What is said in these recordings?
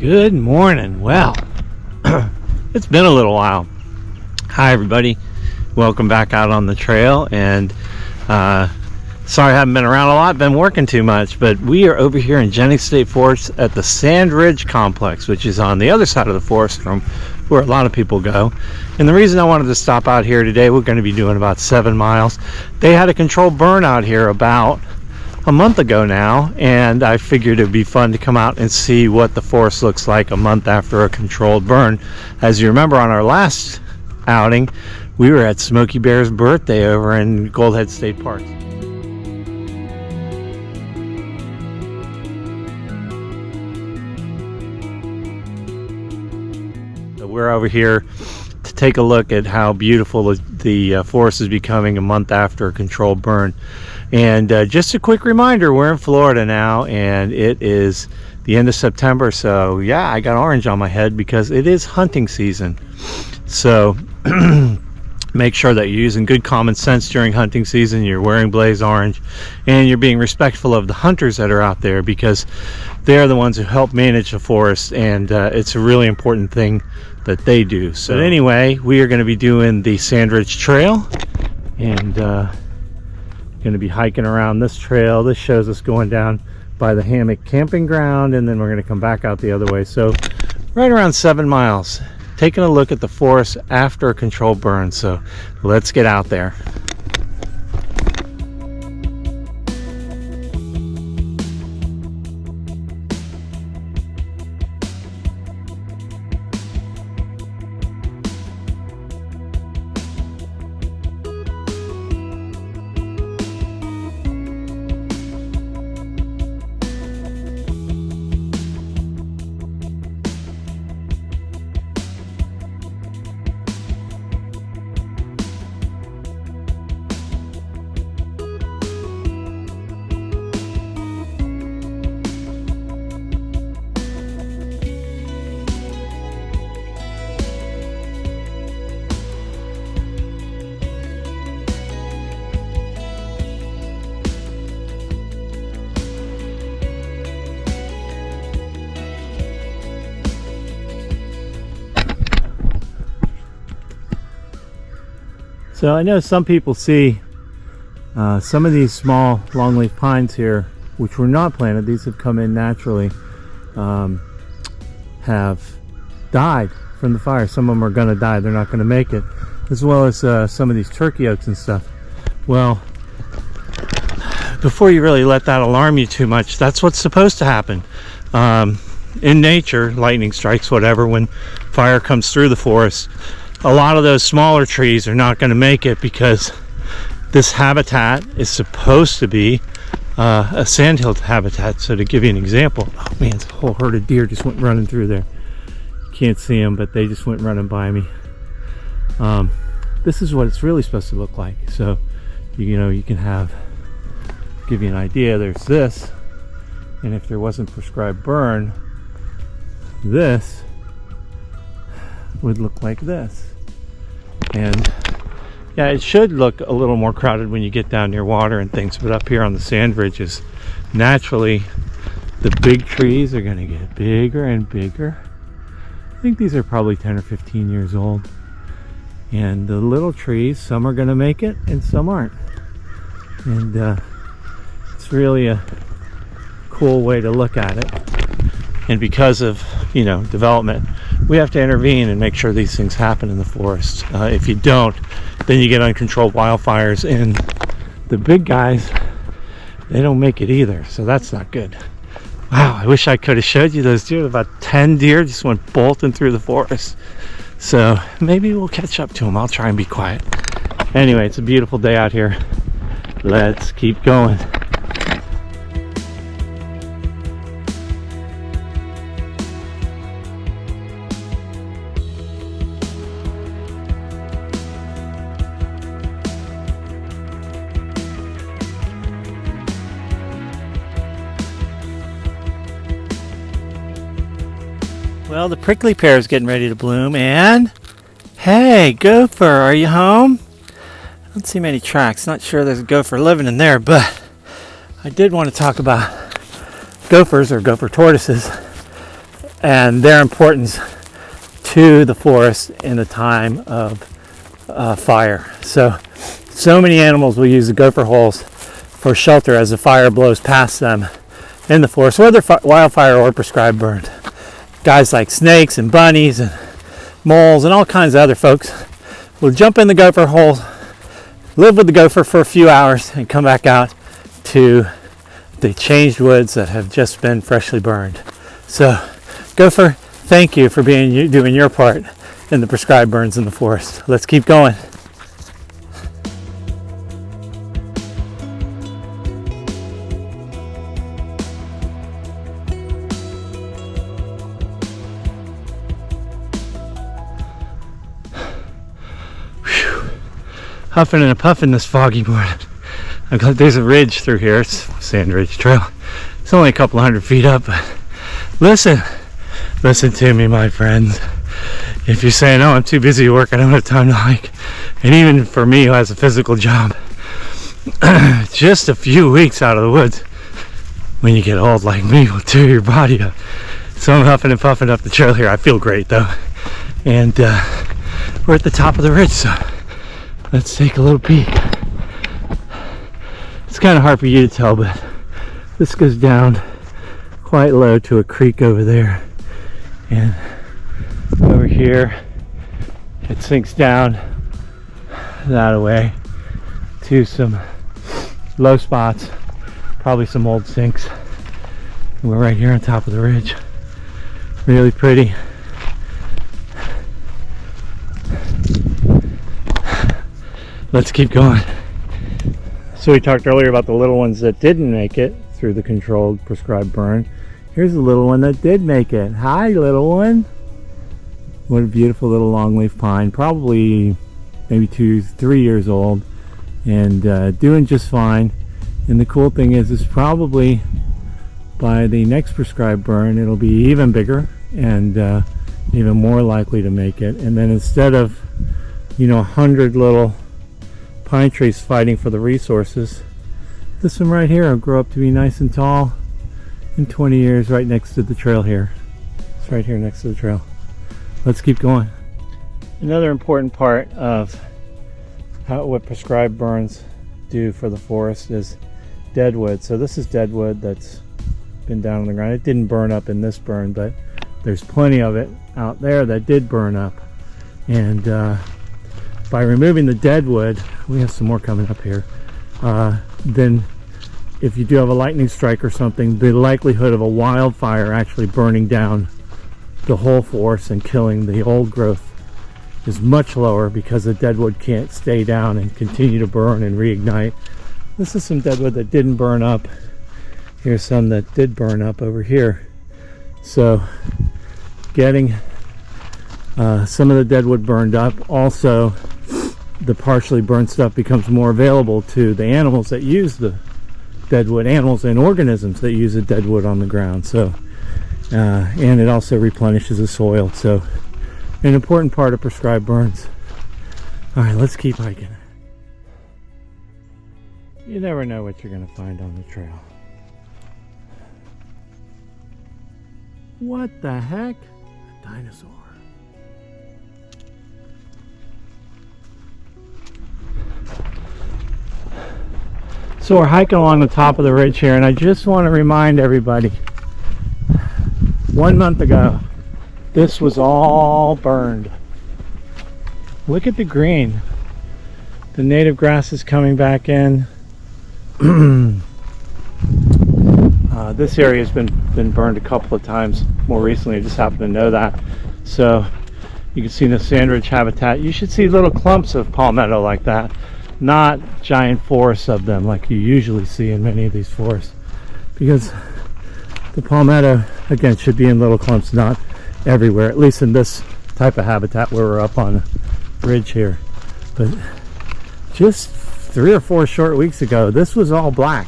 Good morning. Well, it's been a little while. Hi everybody, welcome back out on the trail. And sorry I haven't been around a lot, been working too much, but we are over here in Jennings State Forest at the Sandrdge complex, which is on the other side of the forest from where a lot of people go. And the reason I wanted to stop out here today, we're going to be doing about 7 miles. They had a controlled burn out here about a month ago now, and I figured it'd be fun to come out and see what the forest looks like a month after a controlled burn. As you remember, on our last outing, we were at Smokey Bear's birthday over in Goldhead State Park. So we're over here to take a look at how beautiful the forest is becoming a month after a controlled burn. And just a quick reminder, we're in Florida now, and it is the end of September. So yeah, I got orange on my head because it is hunting season. So make sure that you're using good common sense during hunting season. You're wearing blaze orange, and you're being respectful of the hunters that are out there, because they're the ones who help manage the forest, and it's a really important thing that they do. So anyway, we are going to be doing the Sandrdge Trail, and going to be hiking around this trail. This shows us going down by the hammock camping ground, and then we're going to come back out the other way. So right around 7 miles, taking a look at the forest after a controlled burn. So let's get out there. So I know some people see some of these small longleaf pines here, which were not planted, these have come in naturally, have died from the fire. Some of them are going to die, they're not going to make it, as well as some of these turkey oaks and stuff. Well, before you really let that alarm you too much, that's what's supposed to happen. In nature, lightning strikes, whatever, when fire comes through the forest, a lot of those smaller trees are not going to make it, because this habitat is supposed to be a sandhill habitat. So to give you an example, oh man, it's a whole herd of deer just went running through there. You can't see them, but they just went running by me. This is what it's really supposed to look like. So you can give you an idea. There's this, and if there wasn't prescribed burn, this would look like this. And yeah, it should look a little more crowded when you get down near water and things, but up here on the sand ridges, naturally the big trees are going to get bigger and bigger. I think these are probably 10 or 15 years old, and the little trees, some are going to make it and some aren't. And it's really a cool way to look at it. And because of development, we have to intervene and make sure these things happen in the forest. If you don't, then you get uncontrolled wildfires, and the big guys, they don't make it either. So that's not good. Wow, I wish I could have showed you those deer. About 10 deer just went bolting through the forest. So maybe we'll catch up to them. I'll try and be quiet. Anyway, it's a beautiful day out here. Let's keep going. Well, the prickly pear is getting ready to bloom, and hey, gopher, are you home? I don't see many tracks. Not sure there's a gopher living in there, but I did want to talk about gophers or gopher tortoises. and their importance to the forest in a time of fire. So many animals will use the gopher holes for shelter as the fire blows past them in the forest, whether wildfire or prescribed burn. Guys like snakes and bunnies and moles and all kinds of other folks will jump in the gopher hole, live with the gopher for a few hours, and come back out to the changed woods that have just been freshly burned. So, gopher, thank you for doing your part in the prescribed burns in the forest. Let's keep going. Huffing and puffing this foggy morning. I'm glad there's a ridge through here. It's Sandrdge Trail. It's only a couple hundred feet up, but listen to me, my friends. If you're saying, oh, I'm too busy to work, I don't have time to hike, and even for me who has a physical job, just a few weeks out of the woods, when you get old like me, will tear your body up. So I'm huffing and puffing up the trail here. I feel great though, and we're at the top of the ridge, so let's take a little peek. It's kind of hard for you to tell, but this goes down quite low to a creek over there, and over here it sinks down that way to some low spots, probably some old sinks. And we're right here on top of the ridge. Really pretty. Let's keep going. So we talked earlier about the little ones that didn't make it through the controlled prescribed burn. Here's a little one that did make it. Hi, little one. What a beautiful little longleaf pine, probably maybe 2-3 years old, and doing just fine. And the cool thing is probably by the next prescribed burn it'll be even bigger and even more likely to make it. And then instead of 100 little pine trees fighting for the resources, this one right here will grow up to be nice and tall in 20 years right next to the trail here. It's right here next to the trail. Let's keep going. Another important part of what prescribed burns do for the forest is dead wood. So this is dead wood that's been down on the ground. It didn't burn up in this burn, but there's plenty of it out there that did burn up. And by removing the dead wood, we have some more coming up here, then if you do have a lightning strike or something, the likelihood of a wildfire actually burning down the whole forest and killing the old growth is much lower, because the dead wood can't stay down and continue to burn and reignite. This is some dead wood that didn't burn up. Here's some that did burn up over here. So getting some of the dead wood burned up, also the partially burned stuff becomes more available to the animals that use the dead wood, animals and organisms that use the dead wood on the ground. So and it also replenishes the soil. So an important part of prescribed burns. All right, let's keep hiking. You never know what you're going to find on the trail. What the heck? A dinosaur. So we're hiking along the top of the ridge here, and I just want to remind everybody, 1 month ago, this was all burned. Look at the green. The native grass is coming back in. This area has been burned a couple of times more recently. I just happen to know that. So you can see the Sandrdge habitat. You should see little clumps of palmetto like that, not giant forests of them like you usually see in many of these forests, because the palmetto, again, should be in little clumps, not everywhere, at least in this type of habitat where we're up on a ridge here. But just 3 or 4 short weeks ago, this was all black.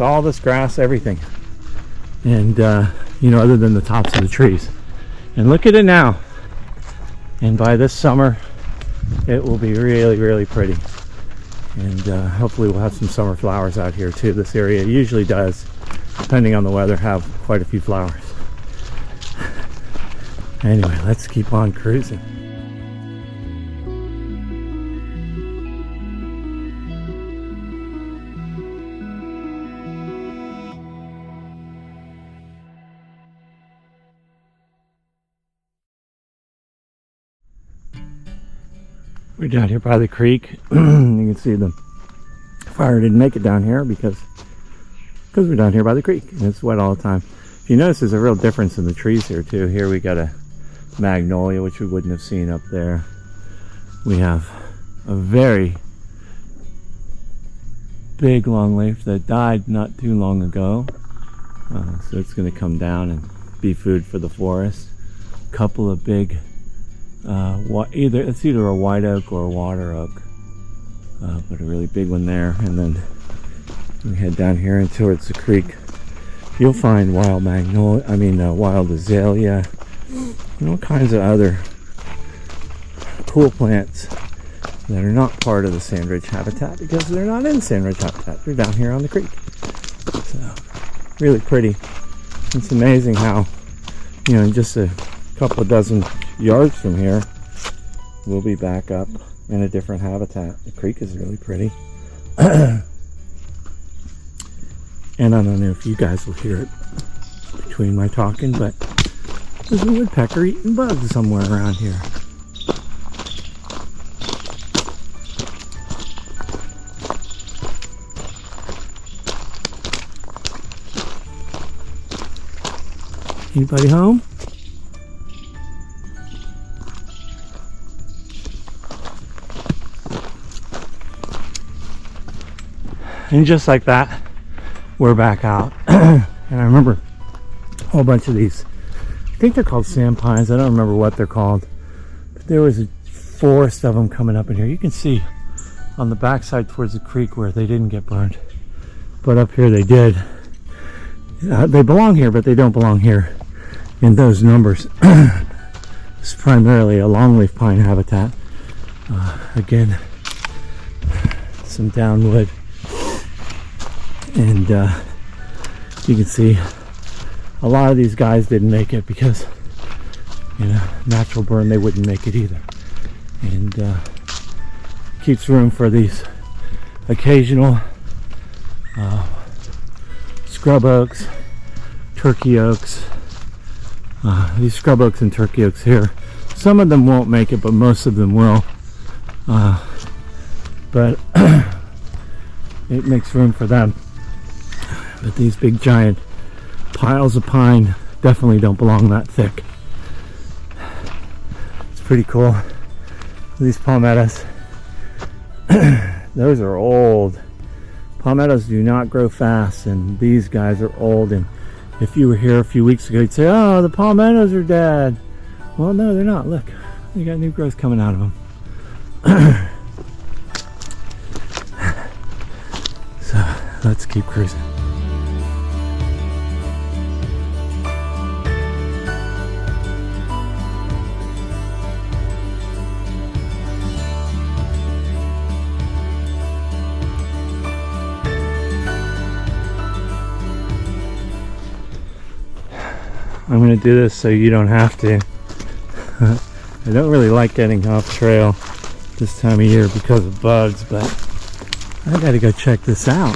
All this grass, everything. And other than the tops of the trees. And look at it now. And by this summer, it will be really, really pretty. And hopefully we'll have some summer flowers out here too. This area usually does, depending on the weather, have quite a few flowers. Anyway, let's keep on cruising. We're down here by the creek. You can see the fire didn't make it down here because we're down here by the creek and it's wet all the time. If you notice, there's a real difference in the trees here too. Here we got a magnolia, which we wouldn't have seen up there. We have a very big longleaf that died not too long ago, so it's going to come down and be food for the forest. A couple of big it's either a white oak or a water oak, but a really big one there. And then we head down here and towards the creek. You'll find wild magnolia, wild azalea, all kinds of other cool plants that are not part of the Sandrdge habitat because they're not in Sandrdge habitat. They're down here on the creek. So really pretty. It's amazing how, in just a couple of dozen yards from here, we'll be back up in a different habitat. The creek is really pretty. And I don't know if you guys will hear it between my talking, but there's a woodpecker eating bugs somewhere around here. Anybody home? And just like that, we're back out. And I remember a whole bunch of these, I think they're called sand pines, I don't remember what they're called, but there was a forest of them coming up in here. You can see on the backside towards the creek where they didn't get burned, but up here they did. They belong here, but they don't belong here in those numbers. It's primarily a longleaf pine habitat. Again, some downwood. And you can see a lot of these guys didn't make it because, natural burn, they wouldn't make it either. And keeps room for these occasional scrub oaks, turkey oaks. These scrub oaks and turkey oaks here, some of them won't make it, but most of them will. But it makes room for them. But these big giant piles of pine definitely don't belong that thick. It's pretty cool. These palmettos, those are old. Palmettos do not grow fast, and these guys are old. And if you were here a few weeks ago, you'd say, oh, the palmettos are dead. Well, no, they're not. Look, they got new growth coming out of them. So let's keep cruising. I'm going to do this so you don't have to. I don't really like getting off trail this time of year because of bugs, but I got to go check this out.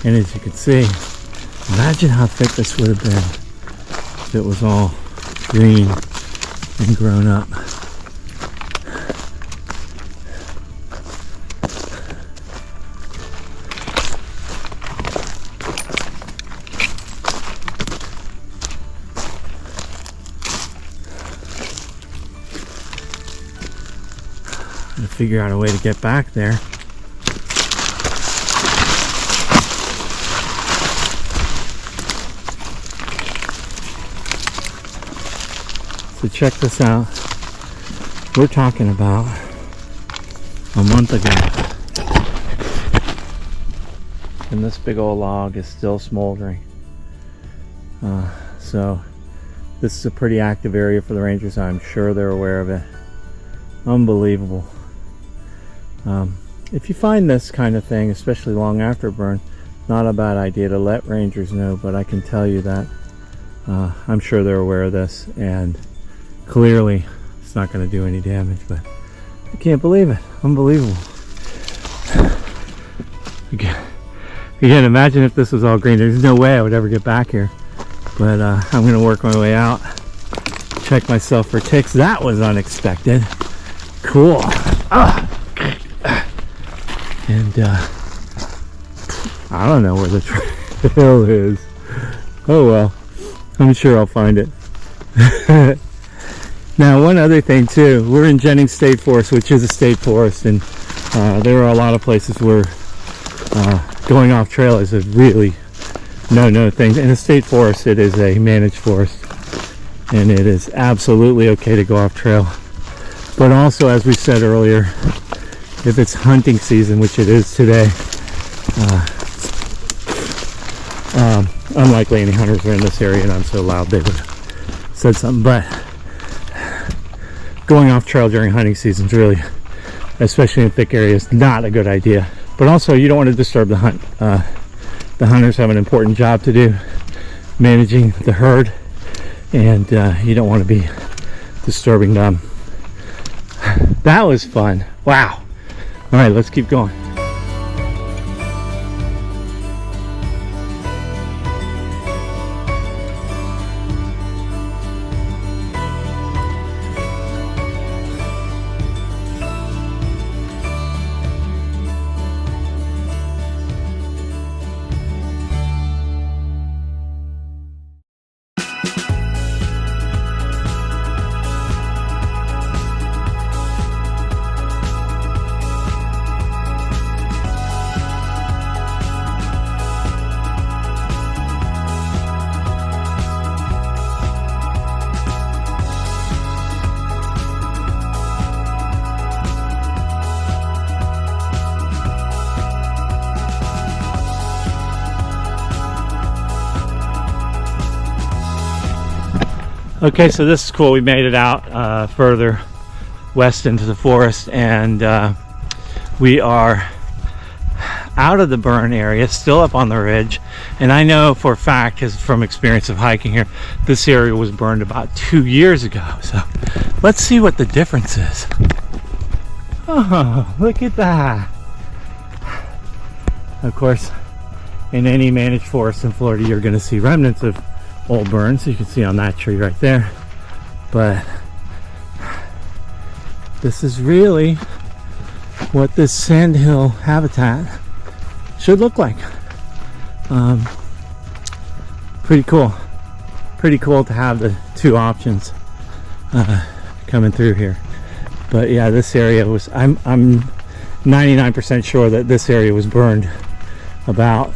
And as you can see, imagine how thick this would have been if it was all green and grown up. Figure out a way to get back there. So check this out. We're talking about a month ago, and this big old log is still smoldering. So this is a pretty active area for the rangers. I'm sure they're aware of it. Unbelievable. If you find this kind of thing, especially long after burn, not a bad idea to let rangers know, but I can tell you that I'm sure they're aware of this, and clearly it's not going to do any damage, but I can't believe it. Unbelievable. Again, imagine if this was all green. There's no way I would ever get back here, but I'm going to work my way out, check myself for ticks. That was unexpected. Cool. And I don't know where the trail is. Oh well, I'm sure I'll find it. Now, one other thing too, we're in Jennings State Forest, which is a state forest, and there are a lot of places where going off trail is a really no thing. In a state forest, it is a managed forest, and it is absolutely okay to go off trail. But also, as we said earlier, if it's hunting season, which it is today, unlikely any hunters are in this area, and I'm so loud they would have said something. But going off trail during hunting season is really, especially in thick areas, not a good idea. But also, you don't want to disturb the hunt. The hunters have an important job to do, managing the herd, and you don't want to be disturbing them. That was fun. Wow. All right, let's keep going. Okay, so this is cool. We made it out further west into the forest, and we are out of the burn area, still up on the ridge. And I know for a fact, because from experience of hiking here, this area was burned about 2 years ago. So let's see what the difference is. Oh, look at that. Of course, in any managed forest in Florida, you're going to see remnants of old burns. You can see on that tree right there. But this is really what this sandhill habitat should look like. Pretty cool. Pretty cool to have the two options coming through here. But yeah, this area was, I'm 99% sure that this area was burned about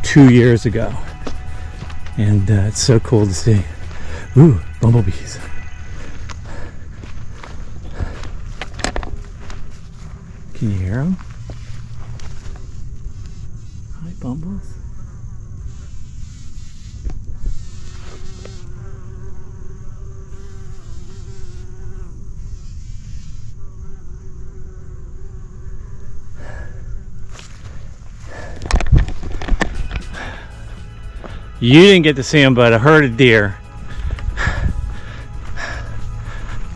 2 years ago. And it's so cool to see. Ooh, bumblebees. Can you hear them? Hi, bumbles. You didn't get to see them, but a herd of deer.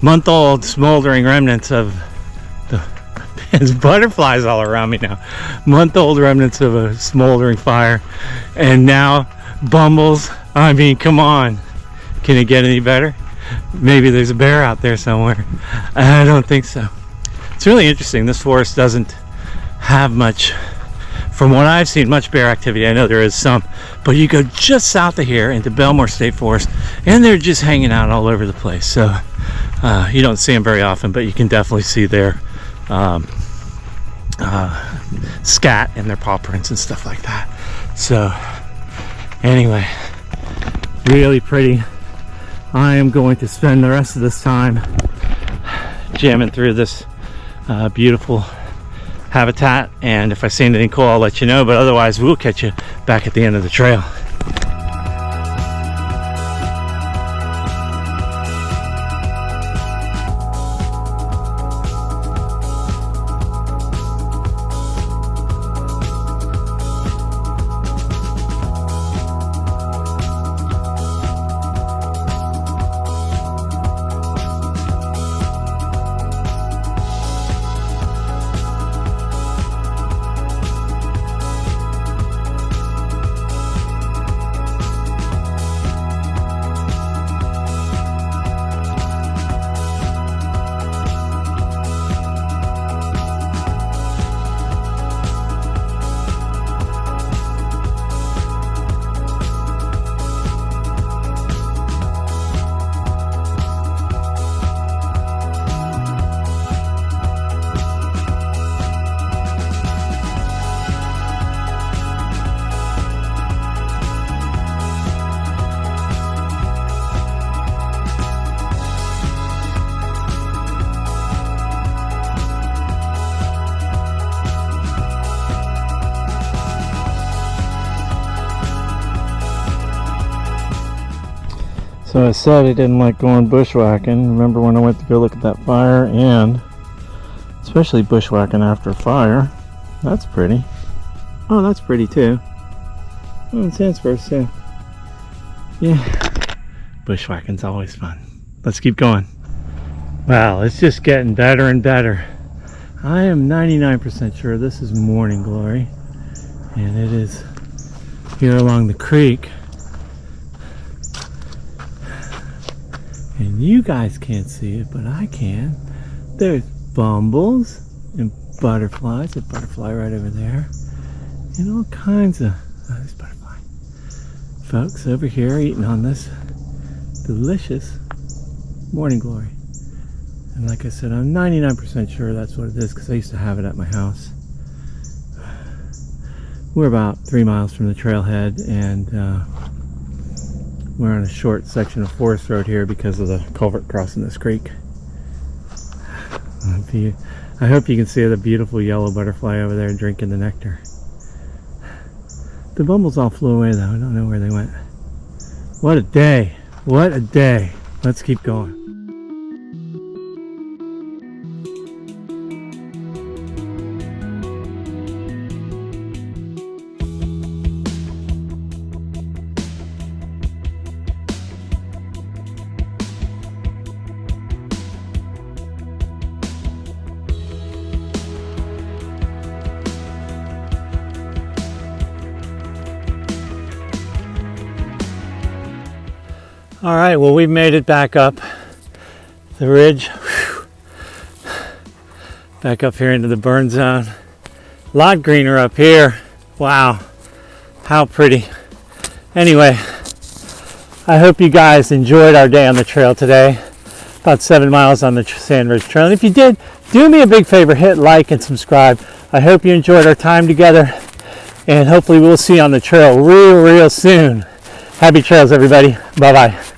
Month-old smoldering remnants of the... There's butterflies all around me now. Month-old remnants of a smoldering fire. And now bumbles. I mean, come on. Can it get any better? Maybe there's a bear out there somewhere. I don't think so. It's really interesting. This forest doesn't have much... From what I've seen, much bear activity. I know there is some, but you go just south of here into Belmore State Forest, and they're just hanging out all over the place. So you don't see them very often, but you can definitely see their scat and their paw prints and stuff like that. So anyway, really pretty. I am going to spend the rest of this time jamming through this beautiful habitat, and if I see anything cool, I'll let you know, but otherwise we'll catch you back at the end of the trail. So I said I didn't like going bushwhacking. Remember when I went to go look at that fire, and especially bushwhacking after a fire. That's pretty. Oh, that's pretty too. Oh, and Sandspurs too. Yeah. Bushwhacking's always fun. Let's keep going. Wow, it's just getting better and better. I am 99% sure this is morning glory. And it is here along the creek. And you guys can't see it, but I can. There's bumbles and butterflies. A butterfly right over there. And all kinds of there's butterfly folks over here eating on this delicious morning glory. And like I said, I'm 99% sure that's what it is because I used to have it at my house. We're about 3 miles from the trailhead, and we're on a short section of forest road here because of the culvert crossing this creek. I hope you can see the beautiful yellow butterfly over there drinking the nectar. The bumbles all flew away though. I don't know where they went. What a day. What a day. Let's keep going. All right, well, we've made it back up the ridge. Whew. Back up here into the burn zone. A lot greener up here. Wow, how pretty. Anyway, I hope you guys enjoyed our day on the trail today. About 7 miles on the Sandrdge Trail. And if you did, do me a big favor, hit like and subscribe. I hope you enjoyed our time together, and hopefully we'll see you on the trail real soon. Happy trails, everybody. Bye-bye.